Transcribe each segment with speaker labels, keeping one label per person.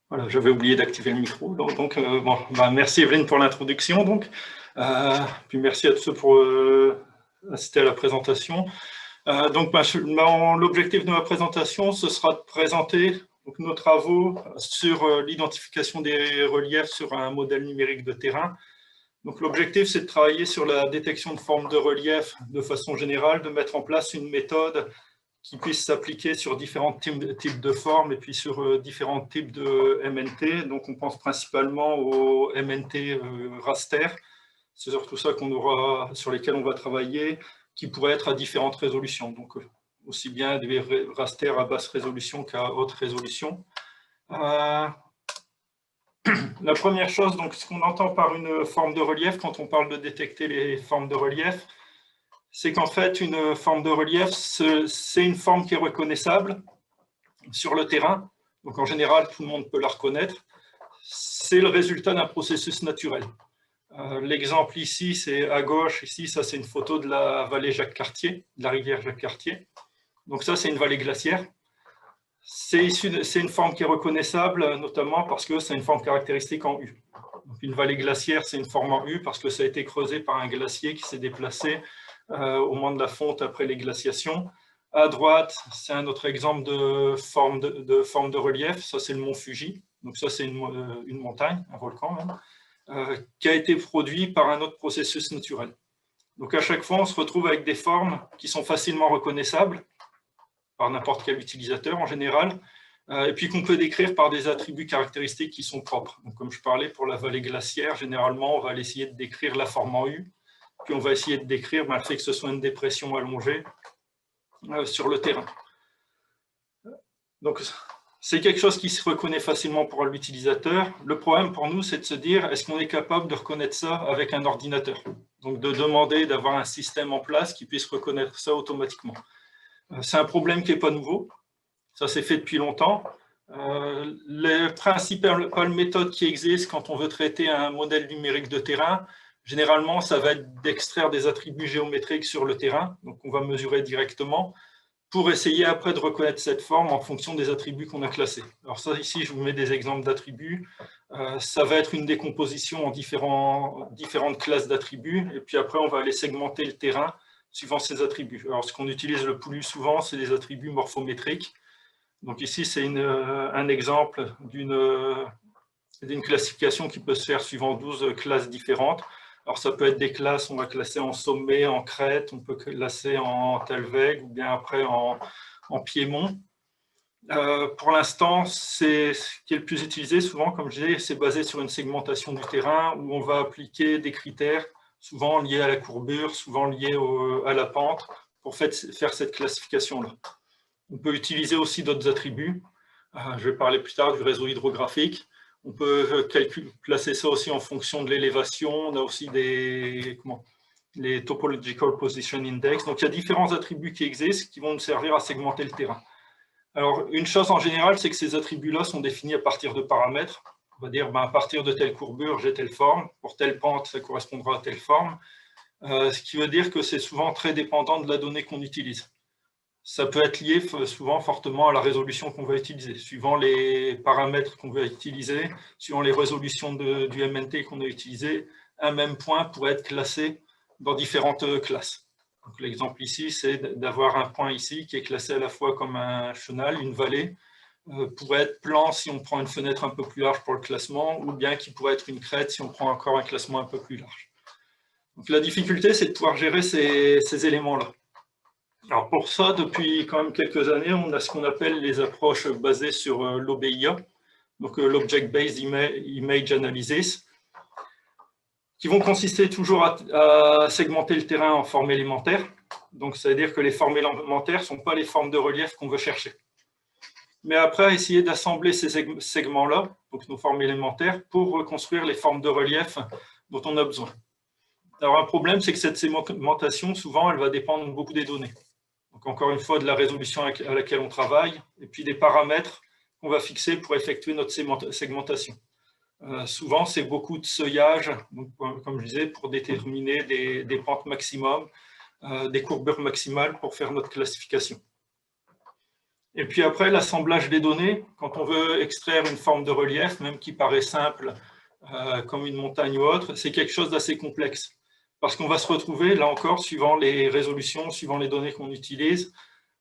Speaker 1: Voilà, j'avais oublié d'activer le micro. Donc bon, bah, merci Evelyne pour l'introduction. Puis merci à tous ceux pour assister à la présentation. L'objectif de ma présentation, ce sera de présenter donc, nos travaux sur l'identification des reliefs sur un modèle numérique de terrain. Donc l'objectif, c'est de travailler sur la détection de formes de relief de façon générale, de mettre en place une méthode qui puisse s'appliquer sur différents types de formes et puis sur différents types de MNT. Donc, on pense principalement aux MNT raster. C'est surtout ça sur lesquels on va travailler, qui pourraient être à différentes résolutions. Donc, aussi bien des raster à basse résolution qu'à haute résolution. La première chose, donc, ce qu'on entend par une forme de relief, quand on parle de détecter les formes de relief, c'est qu'en fait, une forme de relief, c'est une forme qui est reconnaissable sur le terrain. Donc, en général, tout le monde peut la reconnaître. C'est le résultat d'un processus naturel. L'exemple ici, c'est à gauche. Ici, ça, c'est une photo de la vallée Jacques-Cartier, de la rivière Jacques-Cartier. Donc, ça, c'est une vallée glaciaire. C'est une forme qui est reconnaissable, notamment parce que c'est une forme caractéristique en U. Donc, une vallée glaciaire, c'est une forme en U parce que ça a été creusé par un glacier qui s'est déplacé au moment de la fonte après les glaciations. À droite, c'est un autre exemple de forme de relief. Ça, c'est le mont Fuji. Donc ça, c'est une montagne, un volcan même, qui a été produit par un autre processus naturel. Donc à chaque fois, on se retrouve avec des formes qui sont facilement reconnaissables par n'importe quel utilisateur en général, et puis qu'on peut décrire par des attributs caractéristiques qui sont propres. Donc, comme je parlais pour la vallée glaciaire, généralement, on va essayer de décrire la forme en U, puis on va essayer de décrire le fait que ce soit une dépression allongée sur le terrain. Donc, c'est quelque chose qui se reconnaît facilement pour l'utilisateur. Le problème pour nous, c'est de se dire, est-ce qu'on est capable de reconnaître ça avec un ordinateur? Donc, de demander d'avoir un système en place qui puisse reconnaître ça automatiquement. C'est un problème qui n'est pas nouveau. Ça s'est fait depuis longtemps. Les principales méthodes qui existent quand on veut traiter un modèle numérique de terrain, généralement, ça va être d'extraire des attributs géométriques sur le terrain, donc on va mesurer directement, pour essayer après de reconnaître cette forme en fonction des attributs qu'on a classés. Alors ça, ici, je vous mets des exemples d'attributs. Ça va être une décomposition en différentes classes d'attributs, et puis après, on va aller segmenter le terrain suivant ces attributs. Alors, ce qu'on utilise le plus souvent, c'est des attributs morphométriques. Donc ici, c'est un exemple d'une classification qui peut se faire suivant 12 classes différentes. Alors ça peut être des classes, on va classer en sommet, en crête, on peut classer en Talweg ou bien après en piémont. Pour l'instant, ce qui est le plus utilisé, souvent, comme je disais, c'est basé sur une segmentation du terrain où on va appliquer des critères, souvent liés à la courbure, souvent liés à la pente, pour faire cette classification-là. On peut utiliser aussi d'autres attributs. Je vais parler plus tard du réseau hydrographique. On peut placer ça aussi en fonction de l'élévation. On a aussi les Topological Position Index. Donc, il y a différents attributs qui existent qui vont nous servir à segmenter le terrain. Alors, une chose en général, c'est que ces attributs-là sont définis à partir de paramètres. On va dire, à partir de telle courbure, j'ai telle forme. Pour telle pente, ça correspondra à telle forme. Ce qui veut dire que c'est souvent très dépendant de la donnée qu'on utilise. Ça peut être lié souvent fortement à la résolution qu'on va utiliser. Suivant les paramètres qu'on va utiliser, suivant les résolutions du MNT qu'on a utilisé, un même point pourrait être classé dans différentes classes. L'exemple ici, c'est d'avoir un point ici qui est classé à la fois comme un chenal, une vallée, pourrait être plan si on prend une fenêtre un peu plus large pour le classement, ou bien qui pourrait être une crête si on prend encore un classement un peu plus large. Donc la difficulté, c'est de pouvoir gérer ces éléments-là. Alors pour ça, depuis quand même quelques années, on a ce qu'on appelle les approches basées sur l'OBIA, donc l'Object Based Image Analysis, qui vont consister toujours à segmenter le terrain en formes élémentaires. Donc ça veut dire que les formes élémentaires ne sont pas les formes de relief qu'on veut chercher. Mais après, essayer d'assembler ces segments-là, donc nos formes élémentaires, pour reconstruire les formes de relief dont on a besoin. Alors un problème, c'est que cette segmentation, souvent, elle va dépendre beaucoup des données. Donc, encore une fois, de la résolution à laquelle on travaille, et puis des paramètres qu'on va fixer pour effectuer notre segmentation. Souvent, c'est beaucoup de seuillage, donc, comme je disais, pour déterminer des pentes maximum, des courbures maximales pour faire notre classification. Et puis après, l'assemblage des données, quand on veut extraire une forme de relief, même qui paraît simple, comme une montagne ou autre, c'est quelque chose d'assez complexe. Parce qu'on va se retrouver, là encore, suivant les résolutions, suivant les données qu'on utilise,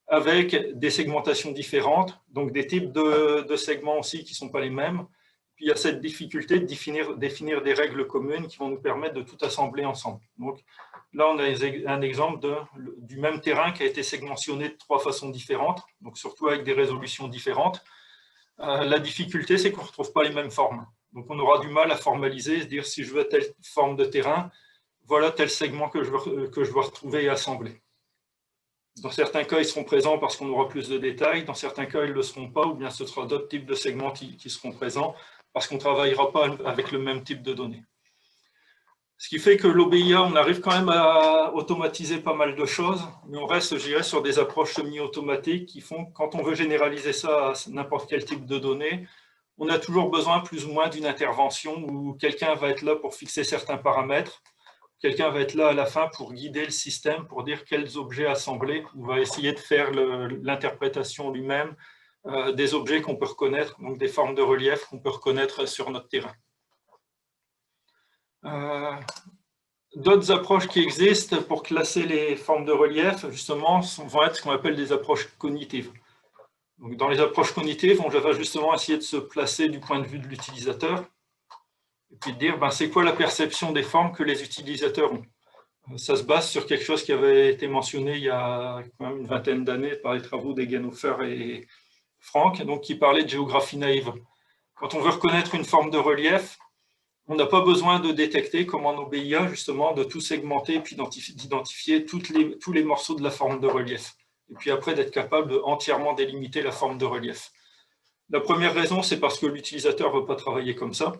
Speaker 1: avec des segmentations différentes, donc des types de segments aussi qui ne sont pas les mêmes. Puis il y a cette difficulté de définir des règles communes qui vont nous permettre de tout assembler ensemble. Donc là, on a un exemple du même terrain qui a été segmentionné de 3 façons différentes, donc surtout avec des résolutions différentes. La difficulté, c'est qu'on ne retrouve pas les mêmes formes. Donc on aura du mal à formaliser, se dire si je veux telle forme de terrain, voilà tel segment que je dois retrouver et assembler. Dans certains cas, ils seront présents parce qu'on aura plus de détails. Dans certains cas, ils ne le seront pas, ou bien ce sera d'autres types de segments qui seront présents parce qu'on ne travaillera pas avec le même type de données. Ce qui fait que l'OBIA, on arrive quand même à automatiser pas mal de choses, mais on reste, je dirais, sur des approches semi-automatiques qui font que quand on veut généraliser ça à n'importe quel type de données, on a toujours besoin plus ou moins d'une intervention où quelqu'un va être là pour fixer certains paramètres. Quelqu'un va être là à la fin pour guider le système, pour dire quels objets assembler. On va essayer de faire l'interprétation lui-même des objets qu'on peut reconnaître, donc des formes de relief qu'on peut reconnaître sur notre terrain. D'autres approches qui existent pour classer les formes de relief, justement, vont être ce qu'on appelle des approches cognitives. Donc, dans les approches cognitives, on va justement essayer de se placer du point de vue de l'utilisateur, et puis de dire, c'est quoi la perception des formes que les utilisateurs ont. Ça se base sur quelque chose qui avait été mentionné il y a quand même une vingtaine d'années par les travaux d'Egenhofer et Frank, donc qui parlait de géographie naïve. Quand on veut reconnaître une forme de relief, on n'a pas besoin de détecter, comme en OBIA, justement, de tout segmenter et puis d'identifier tous les morceaux de la forme de relief. Et puis après, d'être capable de entièrement délimiter la forme de relief. La première raison, c'est parce que l'utilisateur ne veut pas travailler comme ça.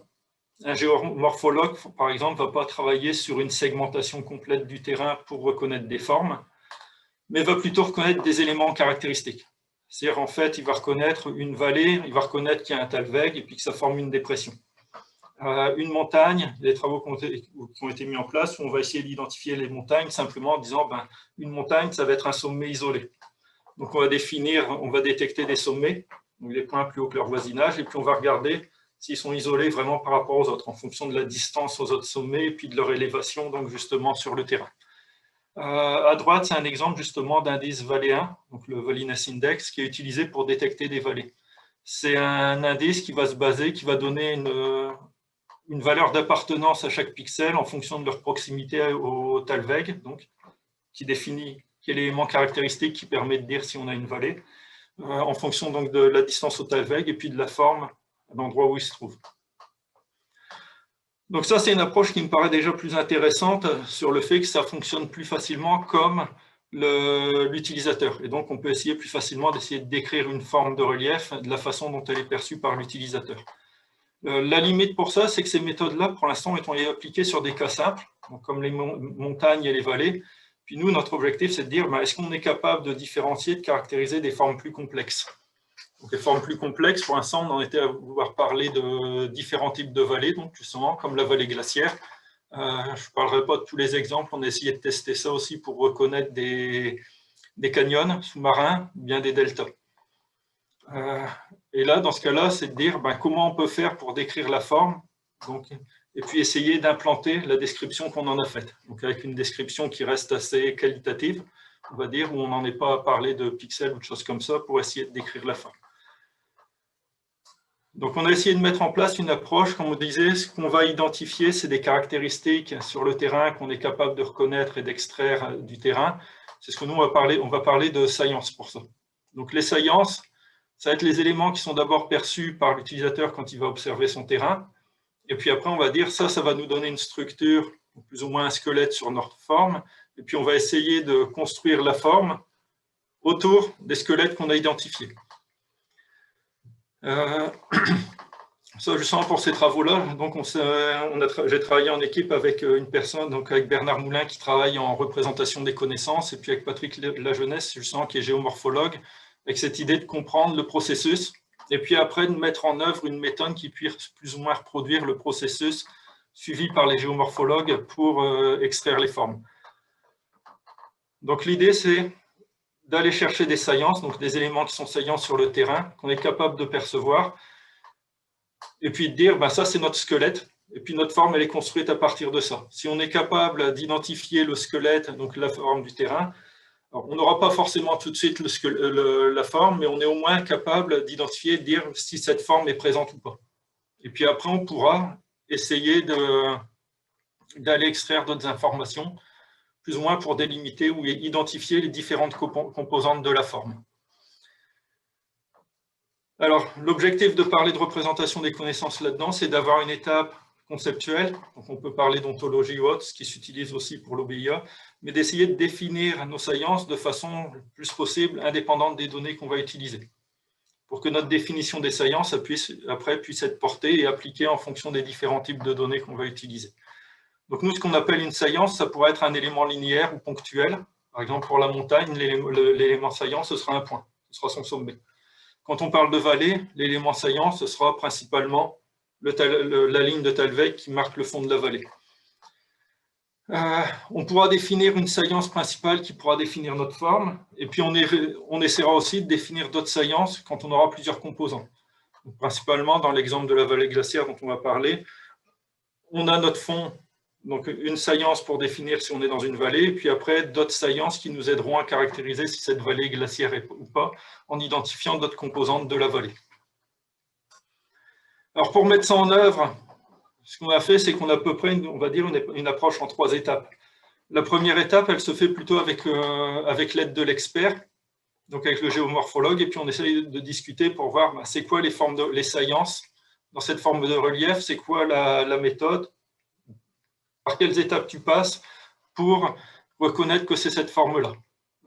Speaker 1: Un géomorphologue, par exemple, ne va pas travailler sur une segmentation complète du terrain pour reconnaître des formes, mais va plutôt reconnaître des éléments caractéristiques. C'est-à-dire, en fait, il va reconnaître une vallée, il va reconnaître qu'il y a un talweg et puis que ça forme une dépression. Une montagne, des travaux qui ont été mis en place, où on va essayer d'identifier les montagnes simplement en disant une montagne, ça va être un sommet isolé. Donc, on va détecter des sommets, donc des points plus haut que leur voisinage, et puis on va regarder s'ils sont isolés vraiment par rapport aux autres, en fonction de la distance aux autres sommets et puis de leur élévation, donc justement sur le terrain. À droite, c'est un exemple justement d'indice valléen, donc le Valleyness Index, qui est utilisé pour détecter des vallées. C'est un indice qui va se baser, qui va donner une valeur d'appartenance à chaque pixel en fonction de leur proximité au talweg, donc qui définit quel élément caractéristique qui permet de dire si on a une vallée, en fonction donc de la distance au talweg et puis de la forme à l'endroit où il se trouve. Donc ça, c'est une approche qui me paraît déjà plus intéressante sur le fait que ça fonctionne plus facilement comme l'utilisateur. Et donc, on peut essayer plus facilement d'essayer de décrire une forme de relief de la façon dont elle est perçue par l'utilisateur. La limite pour ça, c'est que ces méthodes-là, pour l'instant, ont été appliquées sur des cas simples, comme les montagnes et les vallées. Puis nous, notre objectif, c'est de dire, est-ce qu'on est capable de différencier, de caractériser des formes plus complexes? Donc, les formes plus complexes, pour l'instant, on en était à vouloir parler de différents types de vallées, donc justement, comme la vallée glaciaire. Je ne parlerai pas de tous les exemples, on a essayé de tester ça aussi pour reconnaître des canyons sous-marins, bien des deltas. Et là, dans ce cas-là, c'est de dire comment on peut faire pour décrire la forme, donc, et puis essayer d'implanter la description qu'on en a faite. Donc, avec une description qui reste assez qualitative, on va dire, où on n'en est pas à parler de pixels ou de choses comme ça pour essayer de décrire la forme. Donc, on a essayé de mettre en place une approche, comme on disait, ce qu'on va identifier, c'est des caractéristiques sur le terrain qu'on est capable de reconnaître et d'extraire du terrain. C'est ce que nous, on va parler de science pour ça. Donc, les sciences, ça va être les éléments qui sont d'abord perçus par l'utilisateur quand il va observer son terrain. Et puis après, on va dire, ça va nous donner une structure, plus ou moins un squelette sur notre forme. Et puis, on va essayer de construire la forme autour des squelettes qu'on a identifiés. Ça, justement, pour ces travaux-là, donc j'ai travaillé en équipe avec une personne, donc avec Bernard Moulin, qui travaille en représentation des connaissances, et puis avec Patrick Lajeunesse, justement, qui est géomorphologue, avec cette idée de comprendre le processus, et puis après de mettre en œuvre une méthode qui puisse plus ou moins reproduire le processus suivi par les géomorphologues pour extraire les formes. Donc l'idée, c'est d'aller chercher des saillances, donc des éléments qui sont saillants sur le terrain, qu'on est capable de percevoir, et puis de dire, ben ça c'est notre squelette, et puis notre forme elle est construite à partir de ça. Si on est capable d'identifier le squelette, donc la forme du terrain, alors, on n'aura pas forcément tout de suite la forme, mais on est au moins capable d'identifier, de dire si cette forme est présente ou pas. Et puis après, on pourra essayer d'aller extraire d'autres informations, plus ou moins pour délimiter ou identifier les différentes composantes de la forme. Alors, l'objectif de parler de représentation des connaissances là-dedans, c'est d'avoir une étape conceptuelle, donc on peut parler d'ontologie ou autre, ce qui s'utilise aussi pour l'OBIA, mais d'essayer de définir nos saillances de façon le plus possible indépendante des données qu'on va utiliser, pour que notre définition des saillances puisse être portée et appliquée en fonction des différents types de données qu'on va utiliser. Donc nous, ce qu'on appelle une saillance, ça pourrait être un élément linéaire ou ponctuel. Par exemple, pour la montagne, l'élément saillant, ce sera un point, ce sera son sommet. Quand on parle de vallée, l'élément saillant, ce sera principalement la ligne de Talweg qui marque le fond de la vallée. On pourra définir une saillance principale qui pourra définir notre forme, et puis on essaiera aussi de définir d'autres saillances quand on aura plusieurs composants. Donc, principalement, dans l'exemple de la vallée glaciaire dont on va parler, on a notre fond, donc une saillance pour définir si on est dans une vallée, et puis après d'autres saillances qui nous aideront à caractériser si cette vallée est glaciaire ou pas, en identifiant d'autres composantes de la vallée. Alors pour mettre ça en œuvre, ce qu'on a fait, c'est qu'on a à peu près, on va dire, une approche en 3 étapes. La première étape, elle se fait plutôt avec l'aide de l'expert, donc avec le géomorphologue, et puis on essaye de discuter pour voir c'est quoi les saillances dans cette forme de relief, c'est quoi la méthode, par quelles étapes tu passes pour reconnaître que c'est cette forme-là.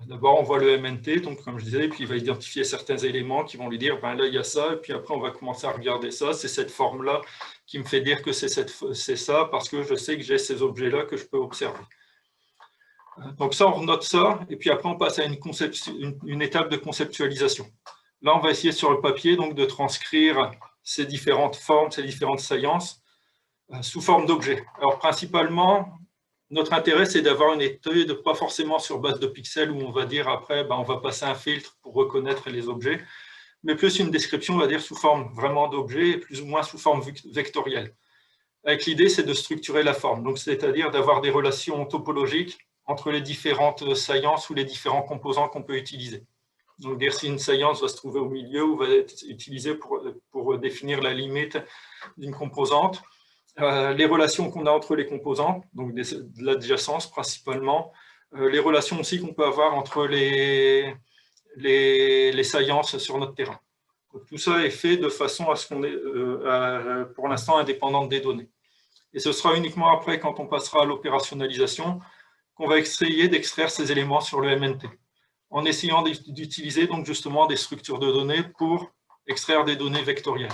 Speaker 1: D'abord, on voit le MNT, donc comme je disais, puis il va identifier certains éléments qui vont lui dire, ben là, il y a ça, et puis après, on va commencer à regarder ça, c'est cette forme-là qui me fait dire que c'est ça, parce que je sais que j'ai ces objets-là que je peux observer. Donc ça, on note ça, et puis après, on passe à une étape de conceptualisation. Là, on va essayer sur le papier donc, de transcrire ces différentes formes, ces différentes saillances, sous forme d'objets. Alors principalement, notre intérêt, c'est d'avoir une étude, pas forcément sur base de pixels, où on va dire après, on va passer un filtre pour reconnaître les objets, mais plus une description, on va dire, sous forme vraiment d'objets, plus ou moins sous forme vectorielle. Avec l'idée, c'est de structurer la forme, donc c'est-à-dire d'avoir des relations topologiques entre les différentes saillances ou les différents composants qu'on peut utiliser. Donc dire si une saillance va se trouver au milieu ou va être utilisée pour définir la limite d'une composante, les relations qu'on a entre les composantes, donc de l'adjacence principalement, les relations aussi qu'on peut avoir entre les saillances sur notre terrain. Donc, tout ça est fait de façon à ce qu'on est pour l'instant indépendante des données. Et ce sera uniquement après, quand on passera à l'opérationnalisation, qu'on va essayer d'extraire ces éléments sur le MNT, en essayant d'utiliser donc justement des structures de données pour extraire des données vectorielles.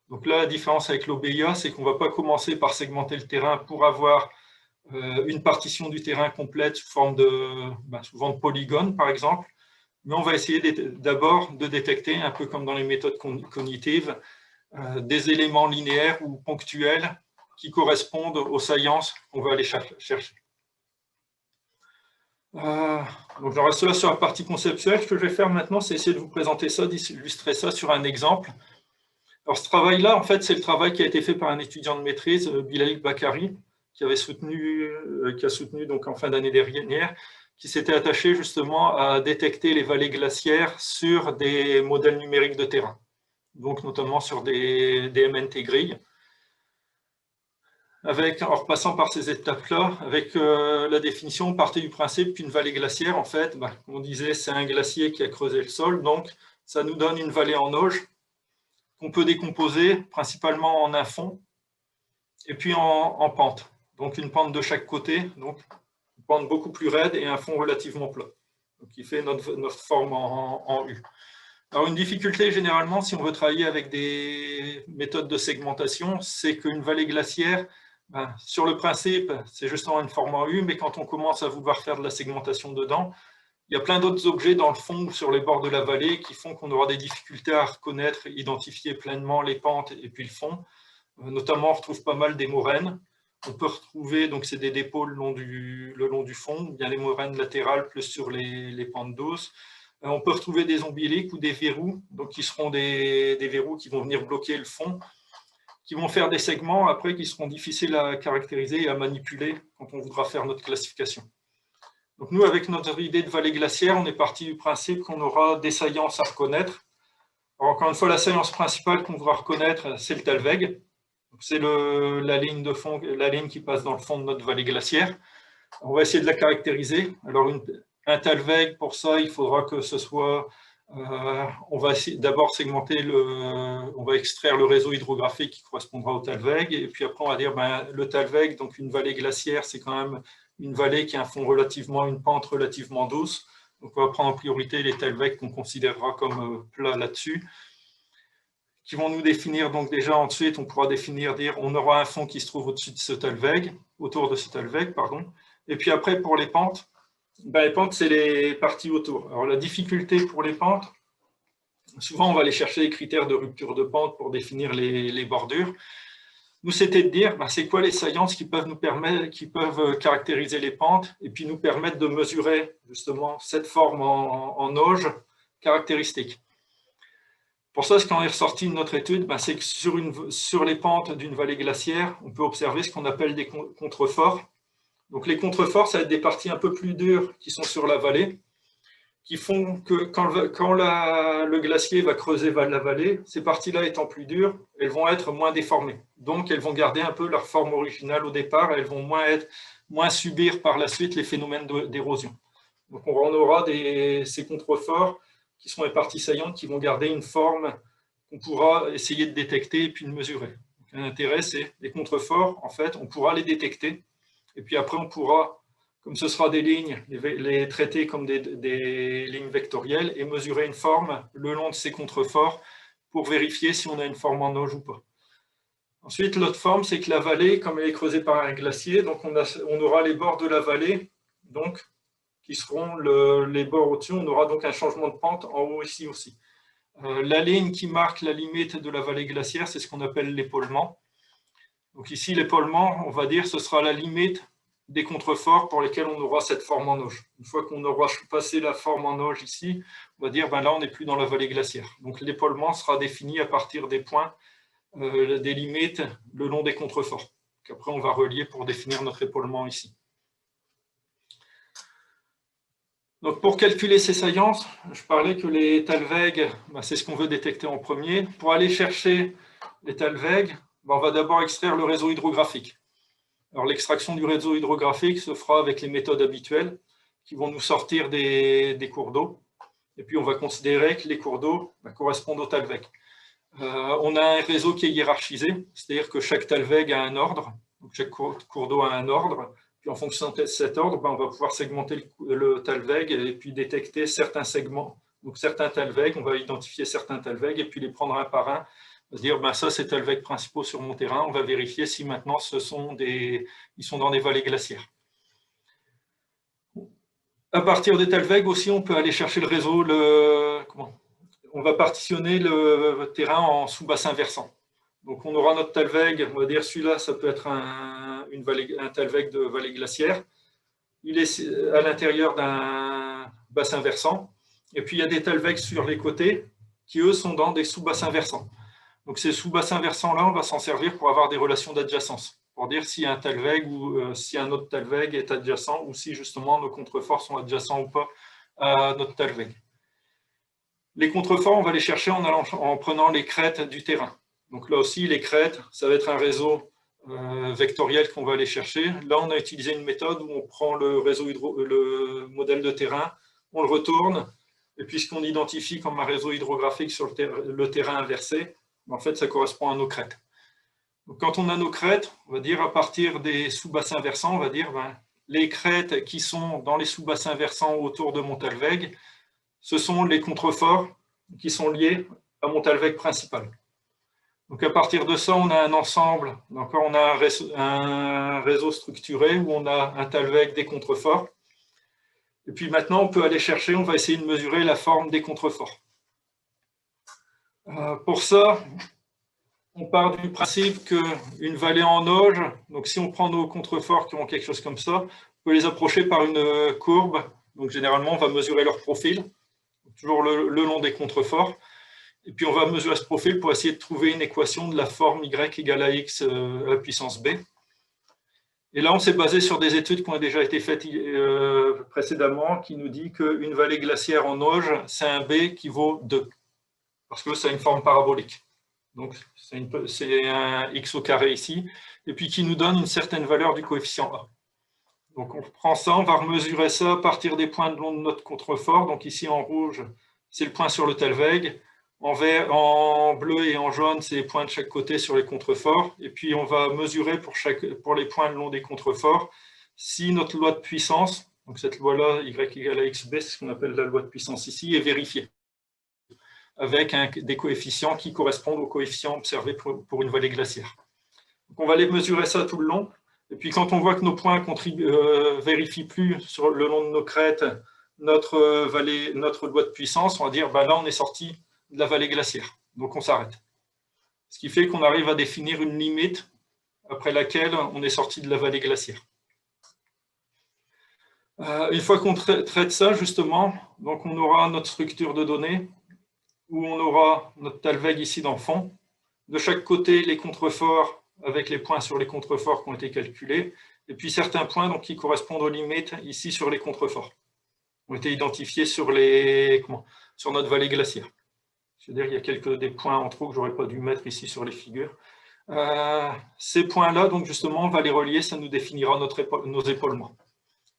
Speaker 1: Donc là, la différence avec l'OBIA, c'est qu'on ne va pas commencer par segmenter le terrain pour avoir une partition du terrain complète sous forme souvent de polygones, par exemple, mais on va essayer d'abord de détecter, un peu comme dans les méthodes cognitives, des éléments linéaires ou ponctuels qui correspondent aux saillances qu'on va aller chercher. Donc je reste là sur la partie conceptuelle. Ce que je vais faire maintenant, c'est essayer de vous présenter ça, d'illustrer ça sur un exemple. Alors ce travail-là, en fait, c'est le travail qui a été fait par un étudiant de maîtrise, Bilal Bakari, qui a soutenu donc en fin d'année dernière, qui s'était attaché justement à détecter les vallées glaciaires sur des modèles numériques de terrain, donc notamment sur des MNT grilles. En repassant par ces étapes-là, avec la définition, on partait du principe qu'une vallée glaciaire, en fait, comme on disait, c'est un glacier qui a creusé le sol, donc ça nous donne une vallée en auge qu'on peut décomposer principalement en un fond et puis en pente. Donc une pente de chaque côté, donc une pente beaucoup plus raide et un fond relativement plat, donc qui fait notre forme en U. Alors une difficulté généralement, si on veut travailler avec des méthodes de segmentation, c'est qu'une vallée glaciaire, sur le principe, c'est justement une forme en U, mais quand on commence à vouloir faire de la segmentation dedans, il y a plein d'autres objets dans le fond ou sur les bords de la vallée qui font qu'on aura des difficultés à reconnaître, identifier pleinement les pentes et puis le fond. Notamment, on retrouve pas mal des moraines. On peut retrouver, donc c'est des dépôts le long du fond, bien les moraines latérales plus sur les pentes d'os. On peut retrouver des ombiliques ou des verrous, donc qui seront des verrous qui vont venir bloquer le fond, qui vont faire des segments après qui seront difficiles à caractériser et à manipuler quand on voudra faire notre classification. Donc nous, avec notre idée de vallée glaciaire, on est parti du principe qu'on aura des saillances à reconnaître. Alors, encore une fois, la saillance principale qu'on voudra reconnaître, c'est le talweg. C'est la ligne de fond, la ligne qui passe dans le fond de notre vallée glaciaire. On va essayer de la caractériser. Alors, un talweg, pour ça, il faudra que ce soit... on va d'abord segmenter, on va extraire le réseau hydrographique qui correspondra au talweg. Et puis après, on va dire le talweg, donc une vallée glaciaire, c'est quand même une vallée qui a un fond relativement, une pente relativement douce. Donc, on va prendre en priorité les talwegs qu'on considérera comme plats là-dessus, qui vont nous définir, donc déjà ensuite, on pourra définir, on aura un fond qui se trouve au-dessus de ce talweg, autour de ce talweg, pardon. Et puis après, pour les pentes, les pentes, c'est les parties autour. Alors, la difficulté pour les pentes, souvent, on va aller chercher les critères de rupture de pente pour définir les bordures. Nous, c'était de dire, c'est quoi les saillances qui peuvent nous permettre, qui peuvent caractériser les pentes et puis nous permettre de mesurer justement cette forme en auge caractéristique. Pour ça, ce qu'on est ressorti de notre étude, c'est que sur les pentes d'une vallée glaciaire, on peut observer ce qu'on appelle des contreforts. Donc les contreforts, ça va être des parties un peu plus dures qui sont sur la vallée, qui font que quand le glacier va creuser la vallée, ces parties-là étant plus dures, elles vont être moins déformées. Donc elles vont garder un peu leur forme originale au départ, elles vont moins subir par la suite les phénomènes d'érosion. Donc on aura ces contreforts qui sont les parties saillantes qui vont garder une forme qu'on pourra essayer de détecter et puis de mesurer. Donc, l'intérêt, c'est les contreforts, en fait, on pourra les détecter. Et puis après, on pourra, comme ce sera des lignes, les traiter comme des lignes vectorielles et mesurer une forme le long de ces contreforts pour vérifier si on a une forme en auge ou pas. Ensuite, l'autre forme, c'est que la vallée, comme elle est creusée par un glacier, donc on aura les bords de la vallée, donc qui seront les bords au-dessus. On aura donc un changement de pente en haut ici aussi. La ligne qui marque la limite de la vallée glaciaire, c'est ce qu'on appelle l'épaulement. Donc ici, l'épaulement, on va dire, ce sera la limite des contreforts pour lesquels on aura cette forme en auge. Une fois qu'on aura passé la forme en auge ici, on va dire, là, on n'est plus dans la vallée glaciaire. Donc l'épaulement sera défini à partir des points, des limites le long des contreforts, qu'après on va relier pour définir notre épaulement ici. Donc pour calculer ces saillances, je parlais que les talwegs, c'est ce qu'on veut détecter en premier. Pour aller chercher les talwegs, on va d'abord extraire le réseau hydrographique. Alors l'extraction du réseau hydrographique se fera avec les méthodes habituelles qui vont nous sortir des cours d'eau. Et puis on va considérer que les cours d'eau correspondent aux talwegs. On a un réseau qui est hiérarchisé, c'est-à-dire que chaque talweg a un ordre, donc chaque cours d'eau a un ordre. Puis en fonction de cet ordre, on va pouvoir segmenter le talweg et puis détecter certains segments. Donc certains talwegs, on va identifier certains talwegs et puis les prendre un par un. On va se dire, ça c'est talwegs principaux sur mon terrain. On va vérifier si maintenant ils sont dans des vallées glaciaires. À partir des talwegs aussi, on peut aller chercher le réseau. On va partitionner le terrain en sous-bassins versants. Donc on aura notre talweg, on va dire celui-là, ça peut être un talweg de vallée glaciaire. Il est à l'intérieur d'un bassin versant. Et puis il y a des talwegs sur les côtés qui, eux, sont dans des sous-bassins versants. Donc ces sous-bassins versants-là, on va s'en servir pour avoir des relations d'adjacence, pour dire si un talweg ou si un autre talweg est adjacent ou si justement nos contreforts sont adjacents ou pas à notre talweg. Les contreforts, on va les chercher en prenant les crêtes du terrain. Donc là aussi, les crêtes, ça va être un réseau vectoriel qu'on va aller chercher. Là, on a utilisé une méthode où on prend le modèle de terrain, on le retourne, et puis ce qu'on identifie comme un réseau hydrographique sur le terrain inversé, en fait, ça correspond à nos crêtes. Donc, quand on a nos crêtes, on va dire à partir des sous-bassins versants, on va dire les crêtes qui sont dans les sous-bassins versants autour de mon talweg, ce sont les contreforts qui sont liés à mon talweg principal. Donc à partir de ça, on a un ensemble, donc on a un réseau structuré où on a un talweg des contreforts. Et puis maintenant, on peut aller chercher, on va essayer de mesurer la forme des contreforts. Pour ça, on part du principe qu'une vallée en auge, donc si on prend nos contreforts qui ont quelque chose comme ça, on peut les approcher par une courbe. Donc généralement, on va mesurer leur profil. toujours le long des contreforts. Et puis on va mesurer ce profil pour essayer de trouver une équation de la forme y égale à x à la puissance b. Et là, on s'est basé sur des études qui ont déjà été faites précédemment, qui nous dit qu'une vallée glaciaire en Auge, c'est un b qui vaut 2, parce que c'est une forme parabolique. Donc c'est un x au carré ici, et puis qui nous donne une certaine valeur du coefficient a. Donc on reprend ça, on va remesurer ça à partir des points de long de notre contrefort. Donc ici en rouge, c'est le point sur le Talweg. En vert, en bleu et en jaune, c'est les points de chaque côté sur les contreforts. Et puis on va mesurer pour les points le long des contreforts si notre loi de puissance, donc cette loi-là, y égale à xb, c'est ce qu'on appelle la loi de puissance ici, est vérifiée avec des coefficients qui correspondent aux coefficients observés pour une vallée glaciaire. Donc on va aller mesurer ça tout le long. Et puis quand on voit que nos points ne vérifient plus sur le long de nos crêtes notre loi de puissance, on va dire, ben là on est sorti de la vallée glaciaire. Donc on s'arrête. Ce qui fait qu'on arrive à définir une limite après laquelle on est sorti de la vallée glaciaire. Une fois qu'on traite ça, justement, donc on aura notre structure de données où on aura notre Talweg ici dans le fond. De chaque côté, les contreforts avec les points sur les contreforts qui ont été calculés, et puis certains points donc, qui correspondent aux limites ici sur les contreforts, ont été identifiés sur notre vallée glaciaire. C'est-à-dire qu'il y a des points en trop que je n'aurais pas dû mettre ici sur les figures. Ces points-là, donc justement, on va les relier, ça nous définira nos épaulements.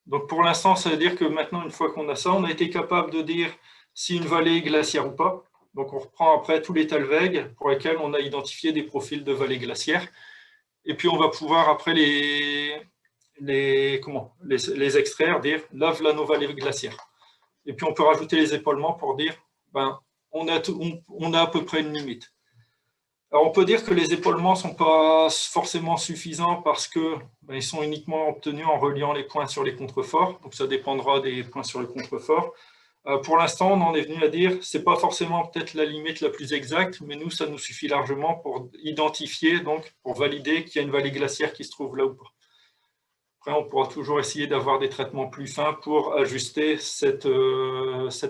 Speaker 1: Donc pour l'instant, ça veut dire que maintenant, une fois qu'on a ça, on a été capable de dire si une vallée est glaciaire ou pas. Donc on reprend après tous les Talweg pour lesquels on a identifié des profils de vallées glaciaires. Et puis on va pouvoir après les extraire, dire là, voilà nos vallées glaciaires. Et puis on peut rajouter les épaulements pour dire ben, on a à peu près une limite. Alors on peut dire que les épaulements ne sont pas forcément suffisants parce qu'ils sont uniquement obtenus en reliant les points sur les contreforts, donc ça dépendra des points sur les contreforts. Pour l'instant, on en est venu à dire ce n'est pas forcément peut-être la limite la plus exacte, mais nous, ça nous suffit largement pour identifier, donc pour valider qu'il y a une vallée glaciaire qui se trouve là ou pas. Après, on pourra toujours essayer d'avoir des traitements plus fins pour ajuster cette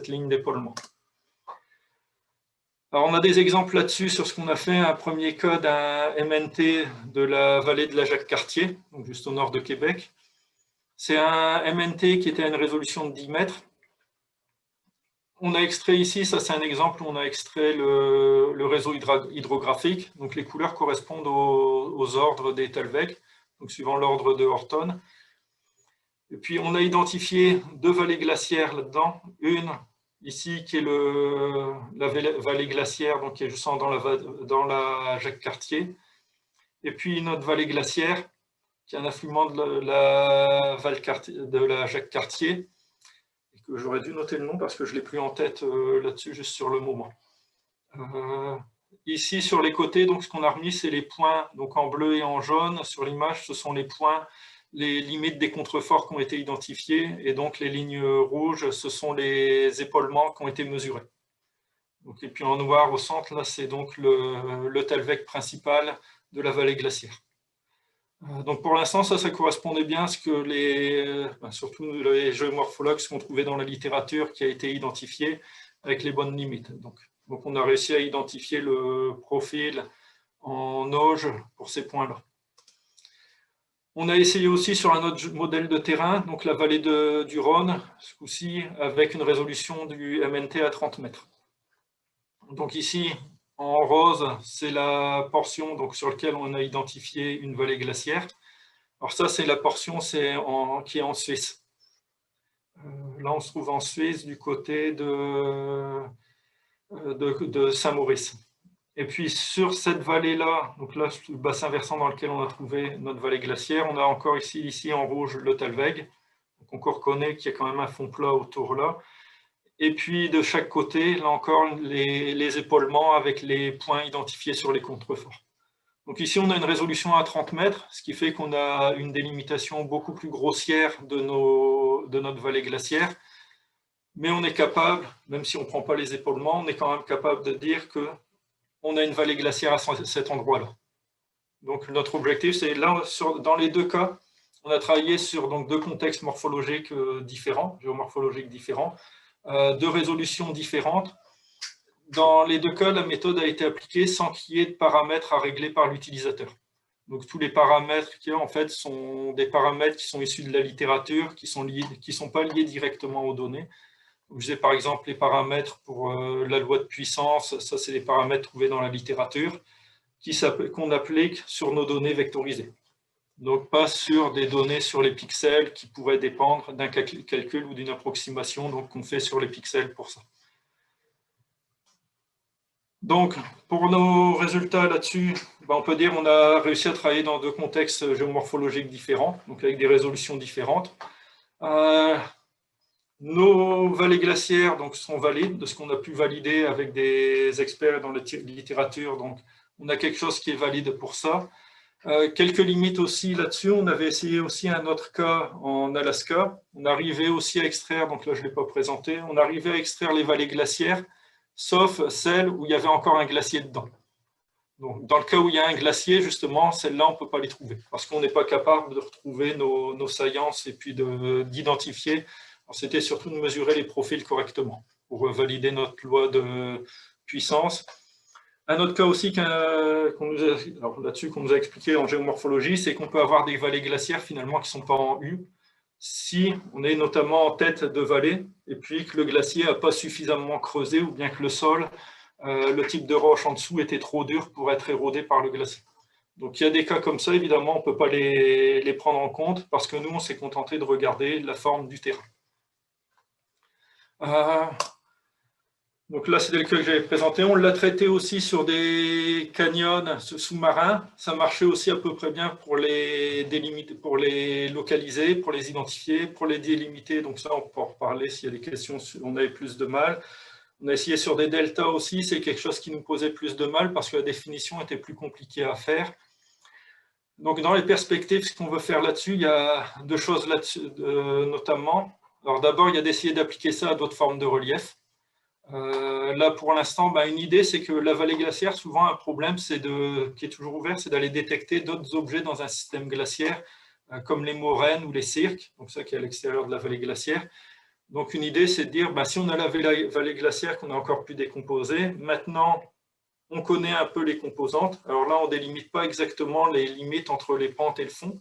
Speaker 1: ligne d'épaulement. Alors, on a des exemples là-dessus sur ce qu'on a fait. Un premier cas d'un MNT de la vallée de la Jacques-Cartier, donc juste au nord de Québec. C'est un MNT qui était à une résolution de 10 mètres. On a extrait ici, ça c'est un exemple où on a extrait le réseau hydrographique. Donc les couleurs correspondent aux ordres des Talweg, donc suivant l'ordre de Horton. Et puis on a identifié 2 vallées glaciaires là-dedans. Une ici qui est la vallée glaciaire, donc qui est juste dans la Jacques-Cartier. Et puis une autre vallée glaciaire qui est un affluent de la Jacques-Cartier. J'aurais dû noter le nom parce que je ne l'ai plus en tête là-dessus, juste sur le moment. Ici, sur les côtés, donc, ce qu'on a remis, c'est les points donc, en bleu et en jaune. Sur l'image, ce sont les points, les limites des contreforts qui ont été identifiés. Et donc, les lignes rouges, ce sont les épaulements qui ont été mesurés. Donc, et puis en noir au centre, là, c'est donc le Talweg principal de la vallée glaciaire. Donc pour l'instant, ça correspondait bien à ce que surtout les géomorphologues ont trouvé dans la littérature qui a été identifié avec les bonnes limites. Donc on a réussi à identifier le profil en Auge pour ces points-là. On a essayé aussi sur un autre modèle de terrain, donc la vallée du Rhône, ce coup-ci avec une résolution du MNT à 30 mètres. Donc ici, en rose, c'est la portion donc, sur laquelle on a identifié une vallée glaciaire. Alors ça, c'est la portion qui est en Suisse. Là, on se trouve en Suisse du côté de Saint-Maurice. Et puis sur cette vallée-là, donc là, le bassin versant dans lequel on a trouvé notre vallée glaciaire, on a encore ici en rouge le Talweg. Donc on reconnaît qu'il y a quand même un fond plat autour là. Et puis de chaque côté, là encore, les épaulements avec les points identifiés sur les contreforts. Donc ici, on a une résolution à 30 mètres, ce qui fait qu'on a une délimitation beaucoup plus grossière de notre vallée glaciaire. Mais on est capable, même si on ne prend pas les épaulements, on est quand même capable de dire qu'on a une vallée glaciaire à cet endroit-là. Donc notre objectif, c'est là, dans les deux cas, on a travaillé sur donc, 2 contextes morphologiques différents, géomorphologiques différents, deux résolutions différentes. Dans les deux cas, la méthode a été appliquée sans qu'il y ait de paramètres à régler par l'utilisateur. Donc tous les paramètres qu'il y a, en fait, sont des paramètres qui sont issus de la littérature, qui ne sont pas liés directement aux données. Donc, je disais par exemple les paramètres pour la loi de puissance, ça c'est des paramètres trouvés dans la littérature, qu'on applique sur nos données vectorisées. Donc pas sur des données sur les pixels qui pourraient dépendre d'un calcul ou d'une approximation qu'on fait sur les pixels pour ça. Donc, pour nos résultats là-dessus, on peut dire qu'on a réussi à travailler dans deux contextes géomorphologiques différents, donc avec des résolutions différentes. Nos vallées glaciaires sont valides, de ce qu'on a pu valider avec des experts dans la littérature. Donc, on a quelque chose qui est valide pour ça. Quelques limites aussi là-dessus. On avait essayé aussi un autre cas en Alaska. On arrivait aussi à extraire, donc là je ne l'ai pas présenté, on arrivait à extraire les vallées glaciaires, sauf celles où il y avait encore un glacier dedans. Donc, dans le cas où il y a un glacier, justement, celles-là, on ne peut pas les trouver, parce qu'on n'est pas capable de retrouver nos saillances et puis d'identifier. C'était surtout de mesurer les profils correctement pour valider notre loi de puissance. Un autre cas aussi qu'on nous a expliqué en géomorphologie, c'est qu'on peut avoir des vallées glaciaires finalement qui ne sont pas en U, si on est notamment en tête de vallée et puis que le glacier n'a pas suffisamment creusé ou bien que le sol, le type de roche en dessous était trop dur pour être érodé par le glacier. Donc il y a des cas comme ça, évidemment, on ne peut pas les prendre en compte parce que nous, on s'est contenté de regarder la forme du terrain. Donc là, c'était le cas que j'avais présenté. On l'a traité aussi sur des canyons sous-marins. Ça marchait aussi à peu près bien pour les délimiter, pour les localiser, pour les identifier, pour les délimiter. Donc ça, on peut en reparler s'il y a des questions, on avait plus de mal. On a essayé sur des deltas aussi. C'est quelque chose qui nous posait plus de mal parce que la définition était plus compliquée à faire. Donc dans les perspectives, ce qu'on veut faire là-dessus, il y a deux choses là-dessus, notamment. Alors d'abord, il y a d'essayer d'appliquer ça à d'autres formes de relief. Là, pour l'instant, une idée, c'est que la vallée glaciaire, souvent, un problème qui est toujours ouvert, c'est d'aller détecter d'autres objets dans un système glaciaire, comme les moraines ou les cirques, donc ça qui est à l'extérieur de la vallée glaciaire. Donc, une idée, c'est de dire, si on a la vallée glaciaire qu'on a encore pu décomposer, maintenant, on connaît un peu les composantes. Alors là, on ne délimite pas exactement les limites entre les pentes et le fond,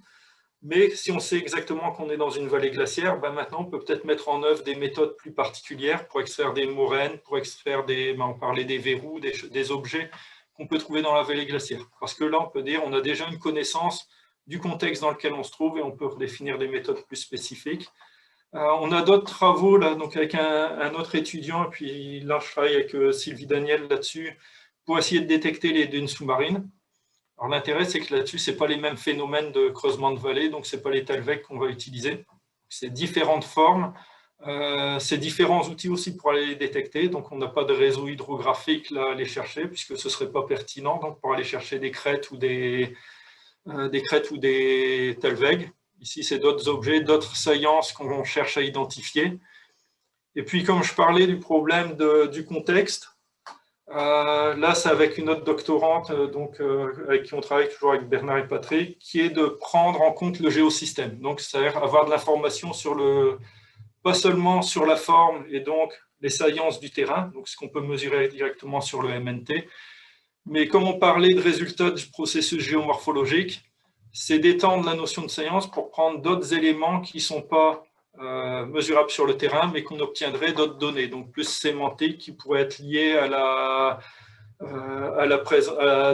Speaker 1: mais si on sait exactement qu'on est dans une vallée glaciaire, maintenant on peut peut-être mettre en œuvre des méthodes plus particulières pour extraire des moraines, pour extraire on parlait des verrous, des objets qu'on peut trouver dans la vallée glaciaire. Parce que là, on peut dire qu'on a déjà une connaissance du contexte dans lequel on se trouve et on peut redéfinir des méthodes plus spécifiques. On a d'autres travaux là, donc avec un autre étudiant, et puis là je travaille avec Sylvie Daniel là-dessus, pour essayer de détecter les dunes sous-marines. Alors l'intérêt, c'est que là-dessus, ce n'est pas les mêmes phénomènes de creusement de vallée, donc ce n'est pas les Talvec qu'on va utiliser. C'est différentes formes, c'est différents outils aussi pour aller les détecter, donc on n'a pas de réseau hydrographique là à aller chercher, puisque ce ne serait pas pertinent donc, pour aller chercher des crêtes ou des Talvec. Ici, c'est d'autres objets, d'autres saillances qu'on cherche à identifier. Et puis, comme je parlais du problème du contexte, là, c'est avec une autre doctorante, avec qui on travaille toujours avec Bernard et Patrick, qui est de prendre en compte le géosystème. Donc, c'est-à-dire avoir de l'information pas seulement sur la forme et donc les saillances du terrain, donc ce qu'on peut mesurer directement sur le MNT, mais comme on parlait de résultats du processus géomorphologique, c'est d'étendre la notion de saillance pour prendre d'autres éléments qui ne sont pas mesurables sur le terrain, mais qu'on obtiendrait d'autres données, donc plus sémantiques, qui pourraient être liées à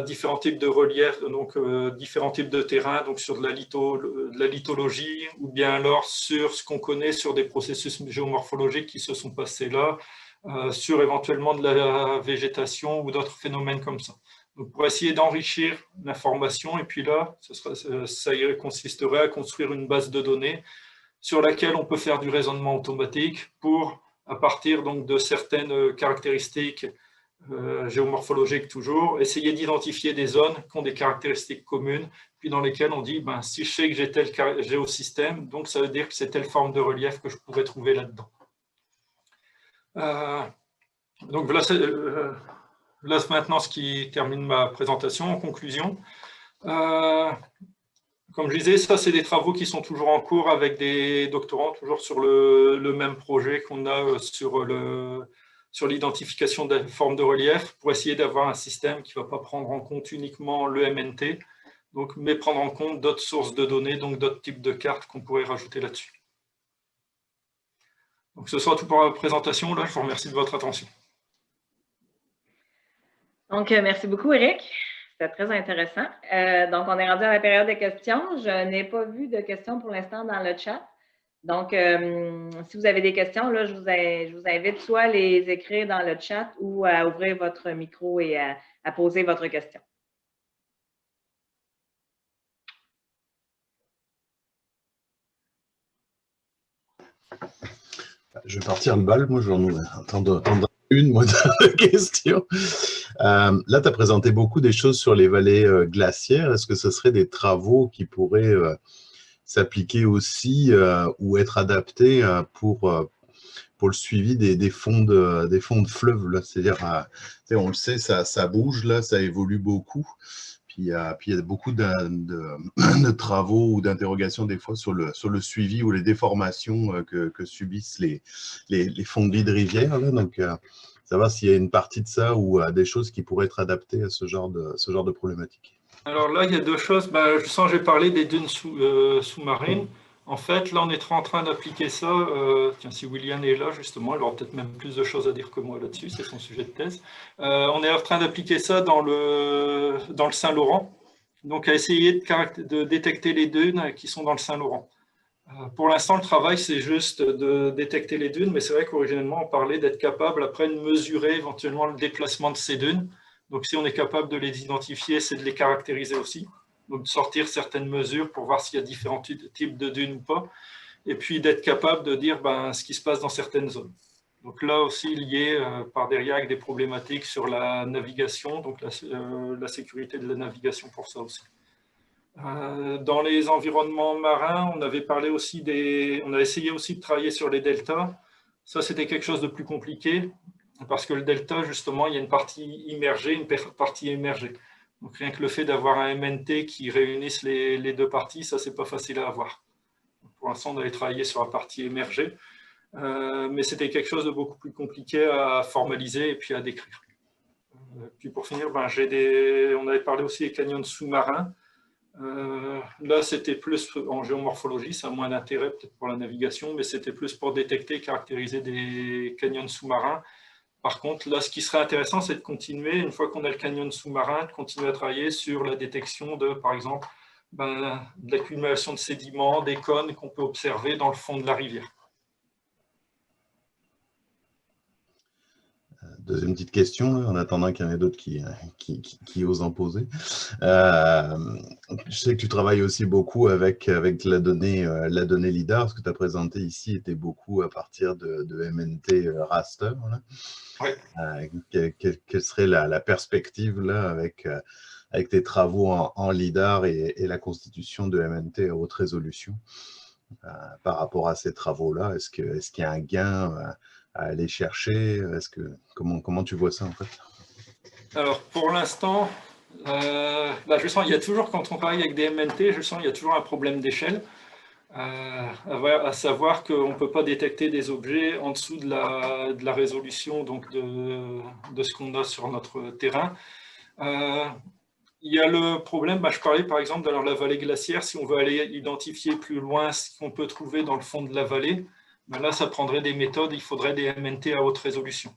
Speaker 1: différents types de reliefs, donc différents types de terrains, donc sur de la lithologie, ou bien alors sur ce qu'on connaît sur des processus géomorphologiques qui se sont passés là, sur éventuellement de la végétation ou d'autres phénomènes comme ça. Donc pour essayer d'enrichir l'information, et puis là, ça consisterait à construire une base de données sur laquelle on peut faire du raisonnement automatique pour, à partir donc, de certaines caractéristiques géomorphologiques toujours, essayer d'identifier des zones qui ont des caractéristiques communes, puis dans lesquelles on dit, si je sais que j'ai tel géosystème, donc ça veut dire que c'est telle forme de relief que je pourrais trouver là-dedans. Donc voilà, là, maintenant, ce qui termine ma présentation en conclusion. Comme je disais, ça, c'est des travaux qui sont toujours en cours avec des doctorants, toujours sur le même projet qu'on a sur l'identification des formes de relief, pour essayer d'avoir un système qui ne va pas prendre en compte uniquement le MNT, donc, mais prendre en compte d'autres sources de données, donc d'autres types de cartes qu'on pourrait rajouter là-dessus. Donc, ce sera tout pour la présentation. Là, je vous remercie de votre attention.
Speaker 2: Donc, merci beaucoup, Eric. C'était très intéressant. Donc, on est rendu à la période des questions. Je n'ai pas vu de questions pour l'instant dans le chat. Donc, si vous avez des questions, là, je vous invite soit à les écrire dans le chat ou à ouvrir votre micro et à poser votre question.
Speaker 3: Je vais partir le bal. Moi, j'en attendre une moi, de questions. Là, tu as présenté beaucoup des choses sur les vallées glaciaires. Est-ce que ce serait des travaux qui pourraient s'appliquer aussi ou être adaptés pour le suivi des fonds de fleuves? C'est-à-dire, on le sait, ça bouge, là, ça évolue beaucoup. Puis il y a beaucoup de travaux ou d'interrogations des fois sur le suivi ou les déformations que subissent les fonds de lit de rivière. Là. Donc, savoir s'il y a une partie de ça ou des choses qui pourraient être adaptées à ce genre de problématique.
Speaker 1: Alors là, il y a deux choses. Je sens que j'ai parlé des dunes sous-marines. En fait, là, on est en train d'appliquer ça. Tiens, si William est là, justement, il aura peut-être même plus de choses à dire que moi là-dessus, c'est son sujet de thèse. On est en train d'appliquer ça dans le Saint-Laurent, donc à essayer de détecter les dunes qui sont dans le Saint-Laurent. Pour l'instant, le travail, c'est juste de détecter les dunes, mais c'est vrai qu'originellement, on parlait d'être capable, après, de mesurer éventuellement le déplacement de ces dunes. Donc, si on est capable de les identifier, c'est de les caractériser aussi. Donc, de sortir certaines mesures pour voir s'il y a différents types de dunes ou pas. Et puis, d'être capable de dire ce qui se passe dans certaines zones. Donc là aussi, lié par derrière avec des problématiques sur la navigation, donc la sécurité de la navigation pour ça aussi. Dans les environnements marins, on avait parlé aussi on a essayé aussi de travailler sur les deltas. Ça, c'était quelque chose de plus compliqué parce que le delta, justement, il y a une partie immergée, une partie émergée. Donc, rien que le fait d'avoir un MNT qui réunisse les deux parties, ça, c'est pas facile à avoir. Pour l'instant, on avait travaillé sur la partie émergée, mais c'était quelque chose de beaucoup plus compliqué à formaliser et puis à décrire. Puis pour finir, on avait parlé aussi des canyons sous-marins. Là, c'était plus en géomorphologie, ça a moins d'intérêt peut-être pour la navigation, mais c'était plus pour détecter et caractériser des canyons sous-marins. Par contre, là, ce qui serait intéressant, c'est de continuer, une fois qu'on a le canyon sous-marin, de continuer à travailler sur la détection de, par exemple, de l'accumulation de sédiments, des cônes qu'on peut observer dans le fond de la rivière.
Speaker 3: Deuxième petite question, en attendant qu'il y en ait d'autres qui osent en poser. Je sais que tu travailles aussi beaucoup avec la donnée LIDAR. Ce que tu as présenté ici était beaucoup à partir de MNT raster. Là.
Speaker 1: Oui.
Speaker 3: Quelle serait la perspective là, avec tes travaux en LIDAR et la constitution de MNT à haute résolution par rapport à ces travaux-là? Est-ce qu'il y a un gain à aller chercher? Comment tu vois ça en fait?
Speaker 1: Alors pour l'instant, je sens il y a toujours, quand on travaille avec des MNT, je sens qu'il y a toujours un problème d'échelle, à savoir qu'on ne peut pas détecter des objets en dessous de la résolution donc de ce qu'on a sur notre terrain. Il y a le problème, je parlais par exemple dans la vallée glaciaire, si on veut aller identifier plus loin ce qu'on peut trouver dans le fond de la vallée, là ça prendrait des méthodes, il faudrait des MNT à haute résolution.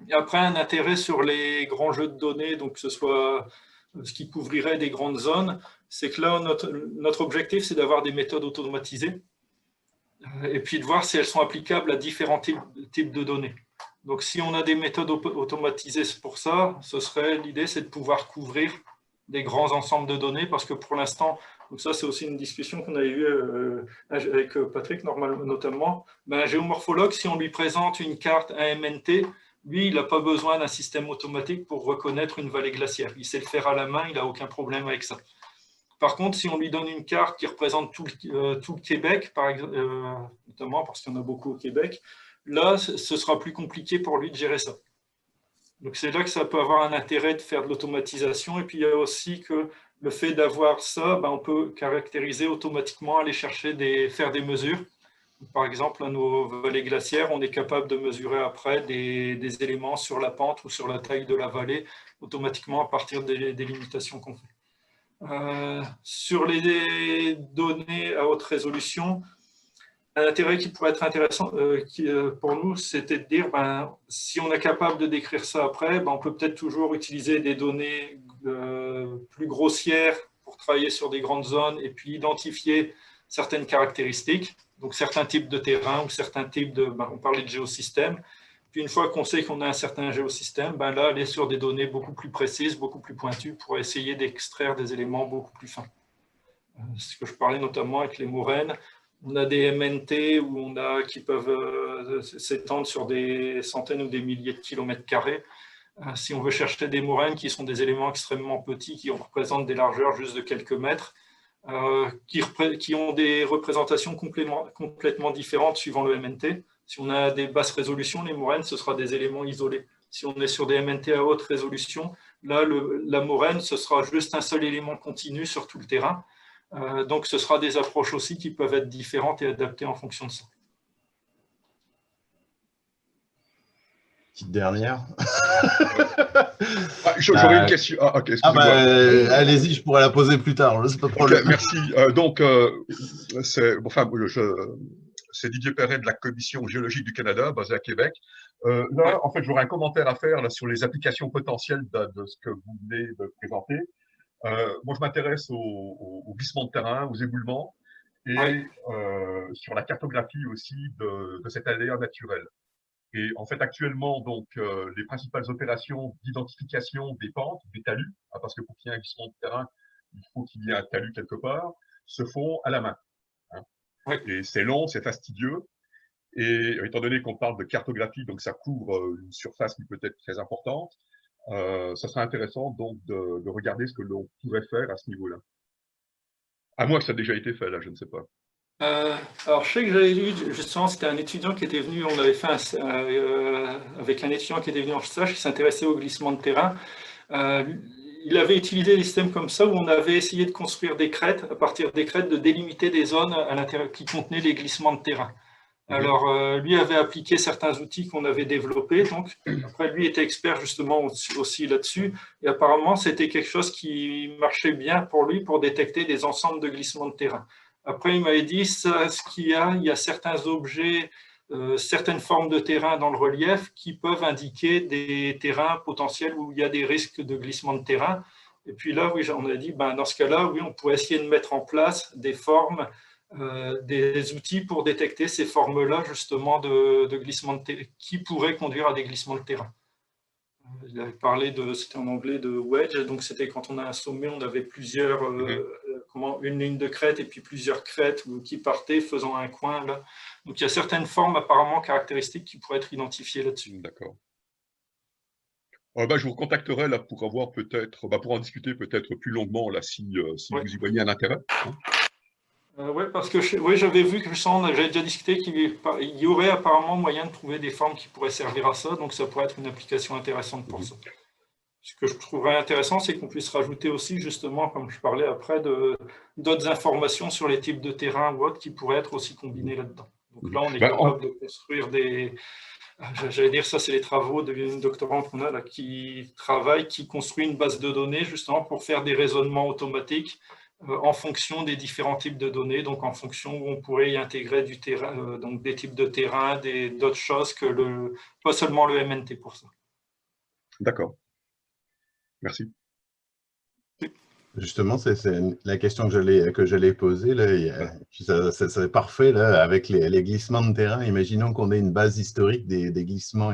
Speaker 1: Et après, un intérêt sur les grands jeux de données, donc que ce soit ce qui couvrirait des grandes zones, c'est que là, notre objectif, c'est d'avoir des méthodes automatisées et puis de voir si elles sont applicables à différents types de données. Donc, si on a des méthodes automatisées pour ça, l'idée, c'est de pouvoir couvrir des grands ensembles de données, parce que pour l'instant, donc ça, c'est aussi une discussion qu'on avait eue avec Patrick, notamment. Un géomorphologue, si on lui présente une carte, un MNT, lui, il n'a pas besoin d'un système automatique pour reconnaître une vallée glaciaire. Il sait le faire à la main, il n'a aucun problème avec ça. Par contre, si on lui donne une carte qui représente tout le Québec, par exemple, notamment parce qu'il y en a beaucoup au Québec, là, ce sera plus compliqué pour lui de gérer ça. Donc, c'est là que ça peut avoir un intérêt de faire de l'automatisation. Et puis, il y a aussi que le fait d'avoir ça, on peut caractériser automatiquement, aller chercher faire des mesures. Par exemple, à nos vallées glaciaires, on est capable de mesurer après des éléments sur la pente ou sur la taille de la vallée automatiquement à partir des limitations qu'on fait. Sur les données à haute résolution, un intérêt qui pourrait être intéressant pour nous, c'était de dire, si on est capable de décrire ça après, on peut peut-être toujours utiliser des données plus grossières pour travailler sur des grandes zones et puis identifier certaines caractéristiques, donc certains types de terrain ou certains types de, on parlait de géosystème. Puis une fois qu'on sait qu'on a un certain géosystème, là, aller sur des données beaucoup plus précises, beaucoup plus pointues pour essayer d'extraire des éléments beaucoup plus fins. C'est ce que je parlais notamment avec les moraines. On a des MNT qui peuvent s'étendre sur des centaines ou des milliers de kilomètres carrés. Si on veut chercher des moraines qui sont des éléments extrêmement petits, qui représentent des largeurs juste de quelques mètres, qui ont des représentations complètement différentes suivant le MNT. Si on a des basses résolutions, les moraines, ce sera des éléments isolés. Si on est sur des MNT à haute résolution, là, la moraine, ce sera juste un seul élément continu sur tout le terrain. Donc, ce sera des approches aussi qui peuvent être différentes et adaptées en fonction de ça.
Speaker 3: Petite dernière.
Speaker 4: J'aurais une question. Okay,
Speaker 3: allez-y, je pourrais la poser plus tard. C'est pas de problème.
Speaker 4: Merci. C'est Didier Perret de la Commission géologique du Canada, basée à Québec. Là, en fait, j'aurais un commentaire à faire là, sur les applications potentielles de ce que vous venez de présenter. Moi, je m'intéresse au glissement de terrain, aux éboulements, et sur la cartographie aussi de cet aléa naturel. Et en fait, actuellement, donc, les principales opérations d'identification des pentes, des talus, parce que pour qu'il y ait un glissement de terrain, il faut qu'il y ait un talus quelque part, se font à la main. Et c'est long, c'est fastidieux. Et étant donné qu'on parle de cartographie, donc ça couvre une surface qui peut être très importante, ça serait intéressant donc de regarder ce que l'on pourrait faire à ce niveau-là. À moins que ça ait déjà été fait, là, je ne sais pas.
Speaker 1: Alors, je sais que j'avais lu, justement, c'était un étudiant qui était venu, on avait fait avec un étudiant qui était venu en stage, qui s'intéressait au glissement de terrain. Il avait utilisé des systèmes comme ça où on avait essayé de construire des crêtes, à partir des crêtes, de délimiter des zones à l'intérieur qui contenaient les glissements de terrain. Alors, lui avait appliqué certains outils qu'on avait développés. Donc, après, lui était expert justement aussi là-dessus. Et apparemment, c'était quelque chose qui marchait bien pour lui pour détecter des ensembles de glissements de terrain. Après, il m'avait dit, il y a certains objets, certaines formes de terrain dans le relief qui peuvent indiquer des terrains potentiels où il y a des risques de glissement de terrain. Et puis là, oui, on a dit, dans ce cas-là, oui, on pourrait essayer de mettre en place des formes, des outils pour détecter ces formes-là, justement, de glissement de terrain, qui pourraient conduire à des glissements de terrain. Il avait parlé c'était en anglais, de wedge, donc c'était quand on a un sommet, on avait plusieurs, une ligne de crête et puis plusieurs crêtes qui partaient faisant un coin là. Donc il y a certaines formes apparemment caractéristiques qui pourraient être identifiées là-dessus.
Speaker 4: D'accord. Je vous recontacterai là pour avoir peut-être, pour en discuter peut-être plus longuement là si vous y voyez un intérêt.
Speaker 1: Oui, parce que j'avais vu que j'avais déjà discuté qu'il y aurait apparemment moyen de trouver des formes qui pourraient servir à ça, donc ça pourrait être une application intéressante pour ça. Ce que je trouverais intéressant, c'est qu'on puisse rajouter aussi, justement, comme je parlais après, d'autres informations sur les types de terrain ou autres qui pourraient être aussi combinées là-dedans. Donc là, on est capable de construire j'allais dire, ça, c'est les travaux d'une doctorante qu'on a là, qui construit une base de données, justement, pour faire des raisonnements automatiques en fonction des différents types de données, donc en fonction où on pourrait y intégrer du terrain, donc des types de terrain, d'autres choses que pas seulement le MNT pour ça.
Speaker 4: D'accord. Merci.
Speaker 3: Justement, c'est la question que j'allais poser. C'est parfait là, avec les glissements de terrain. Imaginons qu'on ait une base historique des glissements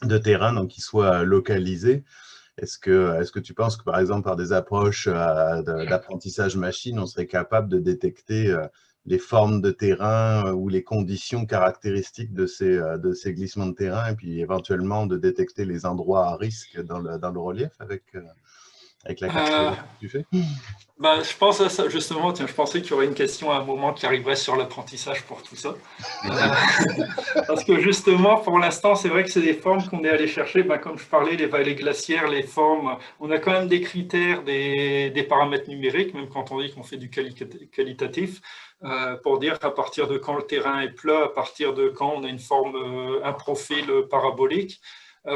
Speaker 3: de terrain, donc qui soient localisés. Est-ce que tu penses que, par exemple, par des approches d'apprentissage machine, on serait capable de détecter les formes de terrain ou les conditions caractéristiques de ces glissements de terrain et puis éventuellement de détecter les endroits à risque dans le relief avec avec la cartographie que tu fais?
Speaker 1: Je pense à ça, justement, tiens, je pensais qu'il y aurait une question à un moment qui arriverait sur l'apprentissage pour tout ça. Parce que justement, pour l'instant, c'est vrai que c'est des formes qu'on est allé chercher. Comme je parlais, les vallées glaciaires, les formes, on a quand même des critères, des paramètres numériques, même quand on dit qu'on fait du qualitatif, pour dire à partir de quand le terrain est plat, à partir de quand on a une forme, un profil parabolique.